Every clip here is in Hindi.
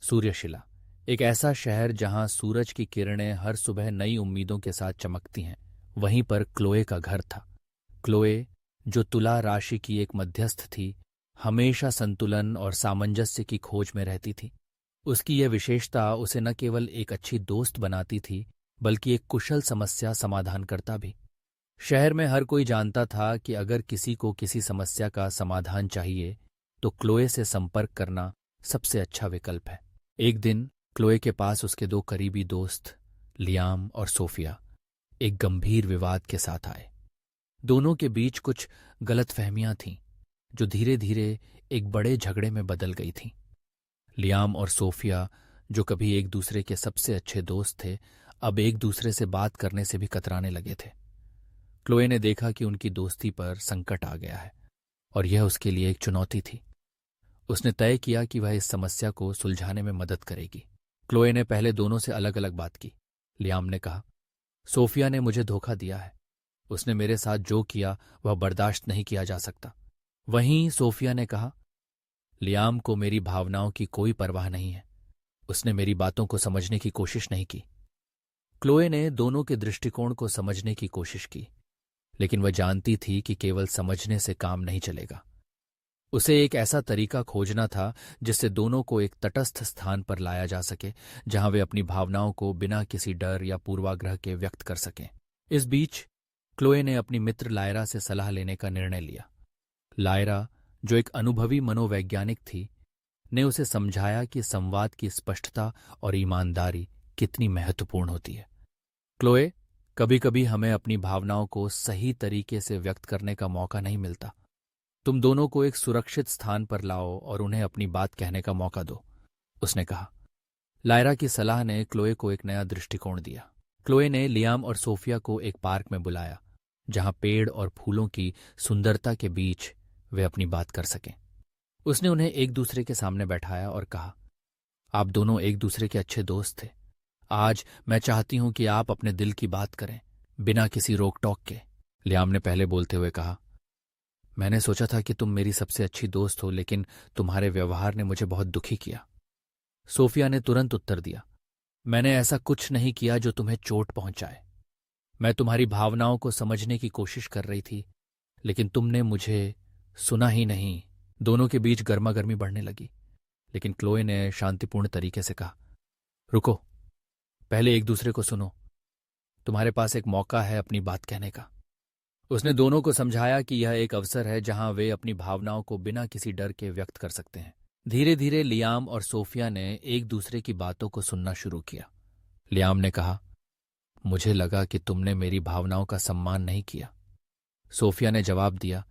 सूर्यशिला, एक ऐसा शहर जहां सूरज की किरणें हर सुबह नई उम्मीदों के साथ चमकती हैं। वहीं पर क्लोए का घर था। क्लोए, जो तुला राशि की एक मध्यस्थ थी, हमेशा संतुलन और सामंजस्य की खोज में रहती थी। उसकी यह विशेषता उसे न केवल एक अच्छी दोस्त बनाती थी, बल्कि एक कुशल समस्या समाधानकर्ता भी। शहर में हर कोई जानता था कि अगर किसी को किसी समस्या का समाधान चाहिए, तो क्लोए से संपर्क करना सबसे अच्छा विकल्प है। एक दिन क्लोए के पास उसके दो करीबी दोस्त लियाम और सोफिया एक गंभीर विवाद के साथ आए। दोनों के बीच कुछ गलतफहमियां थीं, जो धीरे धीरे एक बड़े झगड़े में बदल गई थीं। लियाम और सोफिया, जो कभी एक दूसरे के सबसे अच्छे दोस्त थे, अब एक दूसरे से बात करने से भी कतराने लगे थे। क्लोए ने देखा कि उनकी दोस्ती पर संकट आ गया है और यह उसके लिए एक चुनौती थी। उसने तय किया कि वह इस समस्या को सुलझाने में मदद करेगी। क्लोए ने पहले दोनों से अलग अलग बात की। लियाम ने कहा, सोफिया ने मुझे धोखा दिया है। उसने मेरे साथ जो किया वह बर्दाश्त नहीं किया जा सकता। वहीं सोफिया ने कहा, लियाम को मेरी भावनाओं की कोई परवाह नहीं है। उसने मेरी बातों को समझने की कोशिश नहीं की। क्लोए ने दोनों के दृष्टिकोण को समझने की कोशिश की, लेकिन वह जानती थी कि केवल समझने से काम नहीं चलेगा। उसे एक ऐसा तरीका खोजना था जिससे दोनों को एक तटस्थ स्थान पर लाया जा सके, जहां वे अपनी भावनाओं को बिना किसी डर या पूर्वाग्रह के व्यक्त कर सकें। इस बीच क्लोए ने अपनी मित्र लायरा से सलाह लेने का निर्णय लिया। लायरा, जो एक अनुभवी मनोवैज्ञानिक थी, ने उसे समझाया कि संवाद की स्पष्टता और ईमानदारी कितनी महत्वपूर्ण होती है। क्लोए, कभी कभी हमें अपनी भावनाओं को सही तरीके से व्यक्त करने का मौका नहीं मिलता। तुम दोनों को एक सुरक्षित स्थान पर लाओ और उन्हें अपनी बात कहने का मौका दो, उसने कहा। लायरा की सलाह ने क्लोए को एक नया दृष्टिकोण दिया। क्लोए ने लियाम और सोफिया को एक पार्क में बुलाया, जहां पेड़ और फूलों की सुंदरता के बीच वे अपनी बात कर सकें। उसने उन्हें एक दूसरे के सामने बैठाया और कहा, आप दोनों एक दूसरे के अच्छे दोस्त थे। आज मैं चाहती हूं कि आप अपने दिल की बात करें, बिना किसी रोक टोक के। लियाम ने पहले बोलते हुए कहा, मैंने सोचा था कि तुम मेरी सबसे अच्छी दोस्त हो, लेकिन तुम्हारे व्यवहार ने मुझे बहुत दुखी किया। सोफिया ने तुरंत उत्तर दिया, मैंने ऐसा कुछ नहीं किया जो तुम्हें चोट पहुंचाए। मैं तुम्हारी भावनाओं को समझने की कोशिश कर रही थी, लेकिन तुमने मुझे सुना ही नहीं। दोनों के बीच गर्मागर्मी बढ़ने लगी, लेकिन क्लोए ने शांतिपूर्ण तरीके से कहा, रुको, पहले एक दूसरे को सुनो। तुम्हारे पास एक मौका है अपनी बात कहने का। उसने दोनों को समझाया कि यह एक अवसर है जहां वे अपनी भावनाओं को बिना किसी डर के व्यक्त कर सकते हैं। धीरे धीरे लियाम और सोफिया ने एक दूसरे की बातों को सुनना शुरू किया। लियाम ने कहा, मुझे लगा कि तुमने मेरी भावनाओं का सम्मान नहीं किया। सोफिया ने जवाब दिया,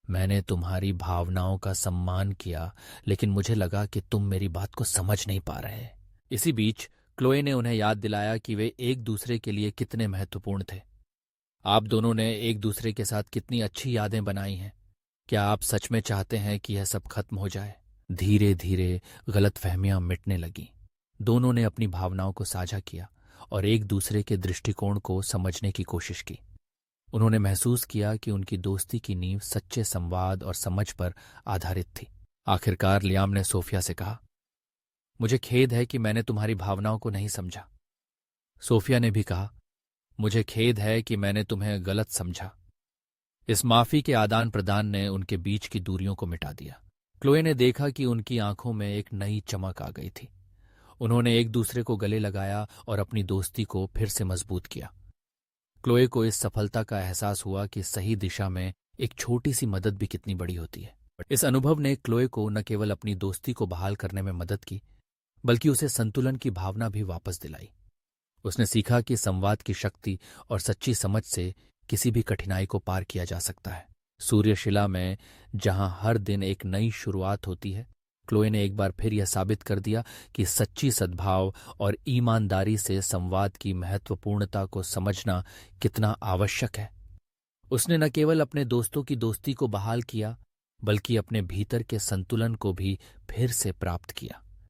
मैंने तुम्हारी भावनाओं का सम्मान किया, लेकिन मुझे लगा कि तुम मेरी बात को समझ नहीं पा रहे। इसी बीच क्लोए ने उन्हें याद दिलाया कि वे एक दूसरे के लिए कितने महत्वपूर्ण थे। आप दोनों ने एक दूसरे के साथ कितनी अच्छी यादें बनाई हैं। क्या आप सच में चाहते हैं कि यह सब खत्म हो जाए? धीरे धीरे गलतफहमियां मिटने लगीं। दोनों ने अपनी भावनाओं को साझा किया और एक दूसरे के दृष्टिकोण को समझने की कोशिश की। उन्होंने महसूस किया कि उनकी दोस्ती की नींव सच्चे संवाद और समझ पर आधारित थी। आखिरकार लियाम ने सोफिया से कहा, मुझे खेद है कि मैंने तुम्हारी भावनाओं को नहीं समझा। सोफिया ने भी कहा, मुझे खेद है कि मैंने तुम्हें गलत समझा। इस माफी के आदान प्रदान ने उनके बीच की दूरियों को मिटा दिया। क्लोए ने देखा कि उनकी आंखों में एक नई चमक आ गई थी। उन्होंने एक दूसरे को गले लगाया और अपनी दोस्ती को फिर से मजबूत किया। क्लोए को इस सफलता का एहसास हुआ कि सही दिशा में एक छोटी सी मदद भी कितनी बड़ी होती है। इस अनुभव ने क्लोए को न केवल अपनी दोस्ती को बहाल करने में मदद की, बल्कि उसे संतुलन की भावना भी वापस दिलाई। उसने सीखा कि संवाद की शक्ति और सच्ची समझ से किसी भी कठिनाई को पार किया जा सकता है। सूर्यशिला में जहां हर दिन एक नई शुरुआत होती है, क्लोए ने एक बार फिर यह साबित कर दिया कि सच्ची सद्भाव और ईमानदारी से संवाद की महत्वपूर्णता को समझना कितना आवश्यक है। उसने न केवल अपने दोस्तों की दोस्ती को बहाल किया, बल्कि अपने भीतर के संतुलन को भी फिर से प्राप्त किया।